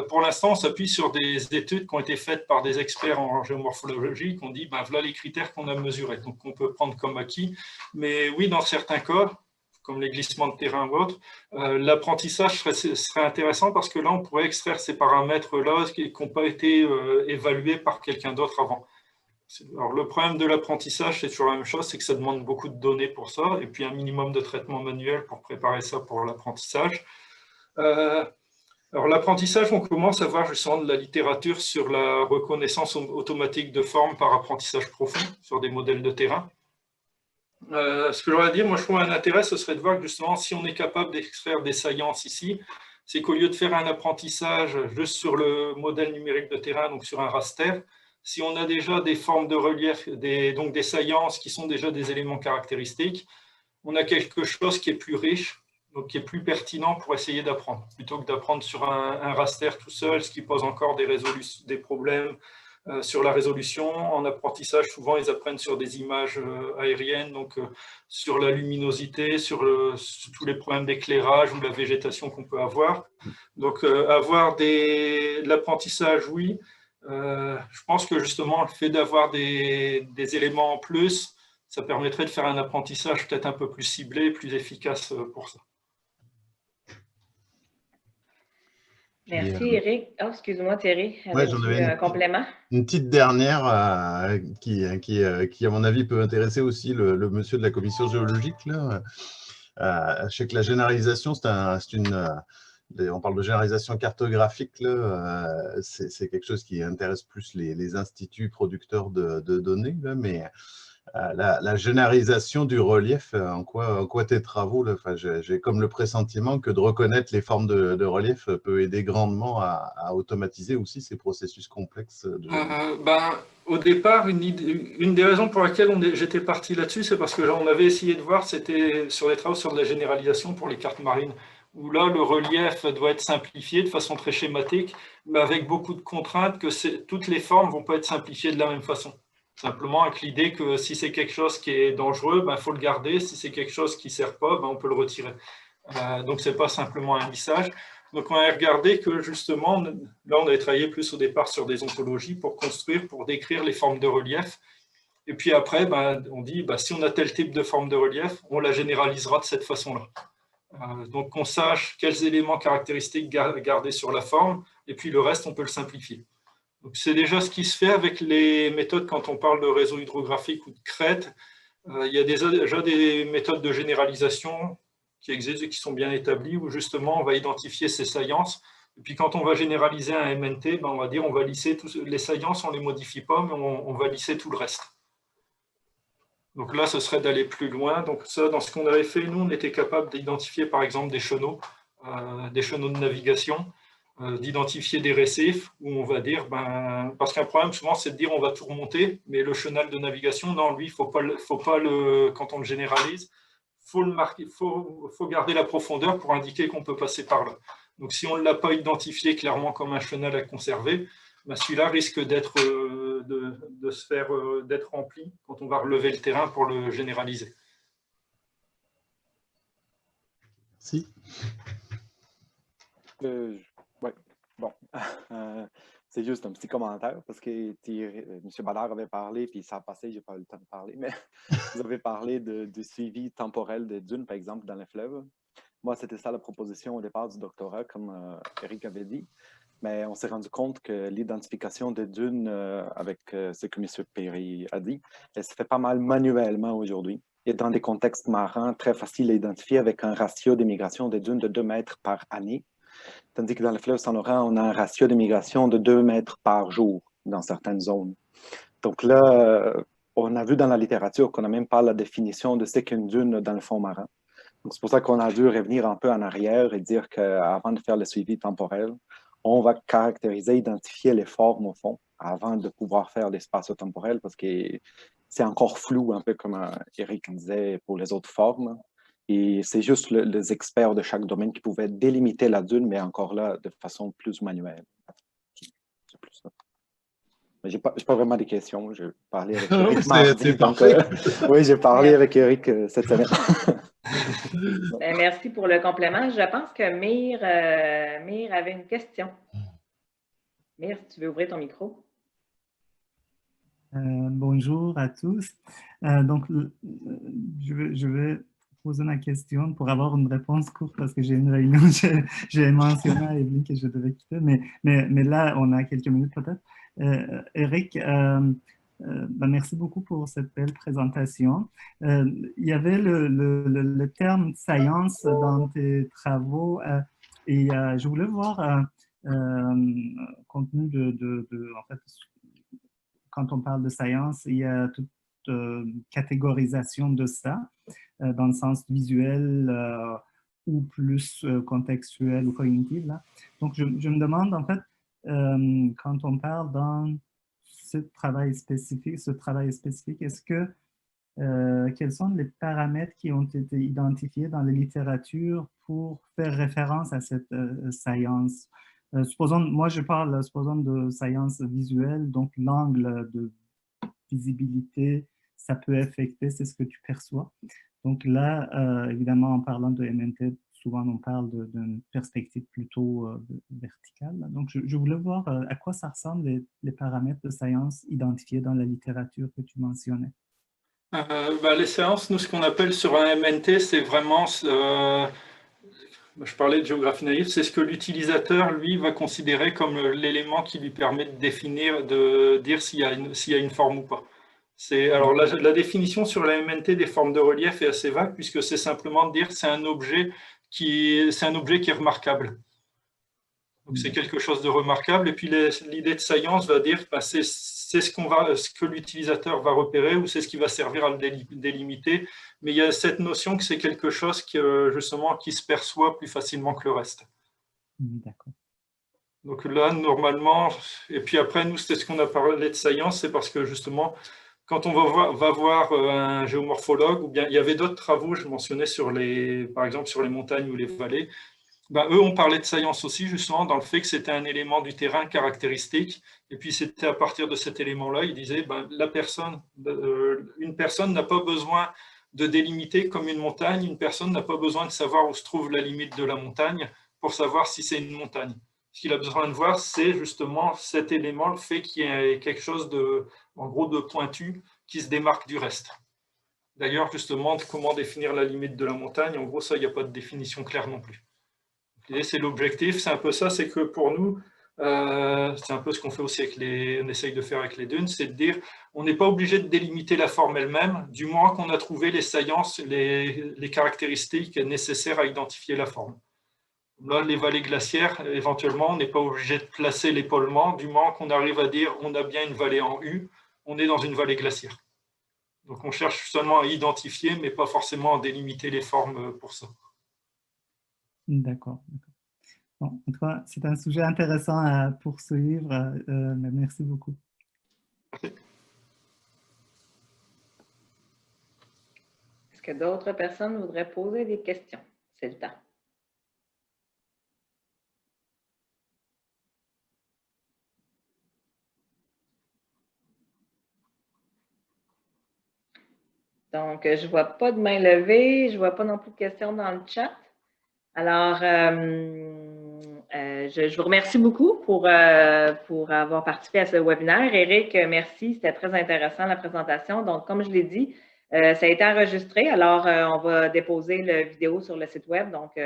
Speaker 1: Pour l'instant, on s'appuie sur des études qui ont été faites par des experts en géomorphologie, qui ont dit, voilà les critères qu'on a mesurés, donc on peut prendre comme acquis. Mais oui, dans certains cas, comme les glissements de terrain ou autres, l'apprentissage serait intéressant parce que là, on pourrait extraire ces paramètres-là qui n'ont pas été évalués par quelqu'un d'autre avant. Alors, le problème de l'apprentissage, c'est toujours la même chose, c'est que ça demande beaucoup de données pour ça, et puis un minimum de traitement manuel pour préparer ça pour l'apprentissage. Alors, l'apprentissage, on commence à voir justement de la littérature sur la reconnaissance automatique de formes par apprentissage profond sur des modèles de terrain. Ce que j'aurais à dire, moi je trouve un intérêt, ce serait de voir que justement, si on est capable d'extraire des saillances ici, c'est qu'au lieu de faire un apprentissage juste sur le modèle numérique de terrain, donc sur un raster, si on a déjà des formes de relief, donc des saillances qui sont déjà des éléments caractéristiques, on a quelque chose qui est plus riche, donc qui est plus pertinent pour essayer d'apprendre, plutôt que d'apprendre sur un raster tout seul, ce qui pose encore des problèmes sur la résolution. En apprentissage, souvent, ils apprennent sur des images aériennes, donc sur la luminosité, sur tous les problèmes d'éclairage ou la végétation qu'on peut avoir. Donc, avoir de l'apprentissage, oui. Je pense que justement, le fait d'avoir des éléments en plus, ça permettrait de faire un apprentissage peut-être un peu plus ciblé, plus efficace pour ça.
Speaker 2: Merci, Eric. Oh, excuse-moi, Thierry.
Speaker 3: Ouais, j'en avais
Speaker 2: un complément?
Speaker 3: Une petite dernière qui, à mon avis, peut intéresser aussi le monsieur de la commission géologique. Là. Je sais que la généralisation, on parle de généralisation cartographique, c'est quelque chose qui intéresse plus les instituts producteurs de données, là, mais la généralisation du relief, en quoi tes travaux, j'ai comme le pressentiment que de reconnaître les formes de relief peut aider grandement à automatiser aussi ces processus complexes.
Speaker 1: Au départ, une des raisons pour laquelle j'étais parti là-dessus, c'est parce que on avait essayé de voir, c'était sur les travaux sur de la généralisation pour les cartes marines, où là, le relief doit être simplifié de façon très schématique, mais avec beaucoup de contraintes que toutes les formes ne vont pas être simplifiées de la même façon. Simplement avec l'idée que si c'est quelque chose qui est dangereux, faut le garder. Si c'est quelque chose qui ne sert pas, on peut le retirer. Donc, ce n'est pas simplement un lissage. Donc, on a regardé que justement, là, on avait travaillé plus au départ sur des ontologies pour construire, pour décrire les formes de relief. Et puis après, on dit, si on a tel type de forme de relief, on la généralisera de cette façon-là. Donc, qu'on sache quels éléments caractéristiques garder sur la forme, et puis le reste, on peut le simplifier. C'est déjà ce qui se fait avec les méthodes quand on parle de réseau hydrographique ou de crête. Il y a déjà des méthodes de généralisation qui existent et qui sont bien établies où justement on va identifier ces saillances. Et puis quand on va généraliser un MNT, on va dire on va lisser les saillances, on ne les modifie pas, mais on va lisser tout le reste. Donc là, ce serait d'aller plus loin. Donc ça, dans ce qu'on avait fait, nous, on était capable d'identifier par exemple des chenaux de navigation, d'identifier des récifs où on va dire, parce qu'un problème souvent c'est de dire on va tout remonter, mais le chenal de navigation, non, lui, faut pas quand on le généralise, faut le marquer, faut garder la profondeur pour indiquer qu'on peut passer par là. Donc si on ne l'a pas identifié clairement comme un chenal à conserver, celui-là risque d'être d'être rempli quand on va relever le terrain pour le généraliser.
Speaker 3: Si.
Speaker 5: Oui, bon. C'est juste un petit commentaire parce que M. Ballard avait parlé, puis ça a passé, je n'ai pas eu le temps de parler, mais vous avez parlé du suivi temporel des dunes, par exemple, dans les fleuves. Moi, c'était ça la proposition au départ du doctorat, comme Eric avait dit. Mais on s'est rendu compte que l'identification des dunes, avec ce que M. Perry a dit, elle se fait pas mal manuellement aujourd'hui. Et dans des contextes marins, très faciles à identifier avec un ratio d'émigration des dunes de 2 mètres par année. Tandis que dans le fleuve Saint-Laurent, on a un ratio de migration de 2 mètres par jour dans certaines zones. Donc là, on a vu dans la littérature qu'on n'a même pas la définition de ce qu'est une dune dans le fond marin. Donc c'est pour ça qu'on a dû revenir un peu en arrière et dire qu'avant de faire le suivi temporel, on va caractériser, identifier les formes au fond avant de pouvoir faire l'espace temporel parce que c'est encore flou, un peu comme Eric disait pour les autres formes. Et c'est juste les experts de chaque domaine qui pouvaient délimiter la dune, mais encore là, de façon plus manuelle. C'est plus ça. Mais je n'ai pas vraiment des questions. J'ai parlé avec Eric mardi. Donc, oui, j'ai parlé avec Eric cette semaine.
Speaker 2: Merci pour le complément. Je pense que Myr avait une question. Myr, si tu veux ouvrir ton micro.
Speaker 6: Bonjour à tous. Donc, je vais poser ma question pour avoir une réponse courte parce que j'ai une réunion. J'ai mentionné à Evelyne que je devais quitter, mais là, on a quelques minutes peut-être. Eric, merci beaucoup pour cette belle présentation. Il y avait le terme « science » dans tes travaux et je voulais voir compte tenu en fait, quand on parle de science, il y a toute catégorisation de ça, dans le sens visuel ou plus contextuel ou cognitif. Là. Donc, je me demande, en fait, quand on parle dans ce travail spécifique, est-ce que quels sont les paramètres qui ont été identifiés dans la littérature pour faire référence à cette science? Supposons, moi je parle, supposons de science visuelle, donc l'angle de visibilité, ça peut affecter, c'est ce que tu perçois. Donc là, évidemment, en parlant de MNT, souvent on parle d'une perspective plutôt verticale. Donc je voulais voir à quoi ça ressemble les paramètres de science identifiés dans la littérature que tu mentionnais.
Speaker 1: Les séances, nous, ce qu'on appelle sur un MNT, c'est vraiment, je parlais de géographie naïve, c'est ce que l'utilisateur, lui, va considérer comme l'élément qui lui permet de définir, de dire s'il y a une forme ou pas. Alors, la définition sur la MNT des formes de relief est assez vague, puisque c'est simplement de dire que c'est un objet qui est remarquable. Donc, c'est quelque chose de remarquable. Et puis, l'idée de science va dire que c'est ce que l'utilisateur va repérer ou c'est ce qui va servir à le délimiter. Mais il y a cette notion que c'est quelque chose qui, justement, qui se perçoit plus facilement que le reste.
Speaker 6: D'accord.
Speaker 1: Donc là, normalement, et puis après, nous, c'est ce qu'on a parlé de science, c'est parce que justement, quand on va voir un géomorphologue, ou bien il y avait d'autres travaux, je mentionnais par exemple sur les montagnes ou les vallées, eux ont parlé de science aussi, justement, dans le fait que c'était un élément du terrain caractéristique. Et puis, c'était à partir de cet élément-là, ils disaient, une personne n'a pas besoin de délimiter comme une montagne, une personne n'a pas besoin de savoir où se trouve la limite de la montagne pour savoir si c'est une montagne. Ce qu'il a besoin de voir, c'est justement cet élément, le fait qu'il y ait quelque chose en gros, de pointu qui se démarque du reste. D'ailleurs, justement, comment définir la limite de la montagne, en gros, ça, il n'y a pas de définition claire non plus. C'est l'objectif, c'est un peu ça, c'est que pour nous, c'est un peu ce qu'on fait aussi on essaye de faire avec les dunes, c'est de dire, on n'est pas obligé de délimiter la forme elle-même, du moins qu'on a trouvé les saillances, les caractéristiques nécessaires à identifier la forme. Là, les vallées glaciaires, éventuellement, on n'est pas obligé de placer l'épaulement, du moins qu'on arrive à dire, on a bien une vallée en U, on est dans une vallée glaciaire. Donc on cherche seulement à identifier, mais pas forcément à délimiter les formes pour ça.
Speaker 6: D'accord. Bon, en tout cas, c'est un sujet intéressant à poursuivre, mais merci beaucoup.
Speaker 2: Est-ce que d'autres personnes voudraient poser des questions? C'est le temps. Donc, je ne vois pas de main levée, je ne vois pas non plus de questions dans le chat. Alors, je vous remercie beaucoup pour avoir participé à ce webinaire. Eric, merci, c'était très intéressant la présentation. Donc, comme je l'ai dit, ça a été enregistré. Alors, on va déposer la vidéo sur le site web. Donc,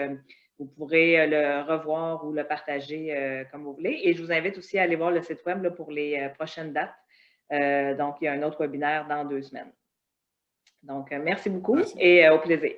Speaker 2: vous pourrez le revoir ou le partager comme vous voulez. Et je vous invite aussi à aller voir le site web là, pour les prochaines dates. Donc, il y a un autre webinaire dans 2 semaines. Donc, merci beaucoup et au plaisir.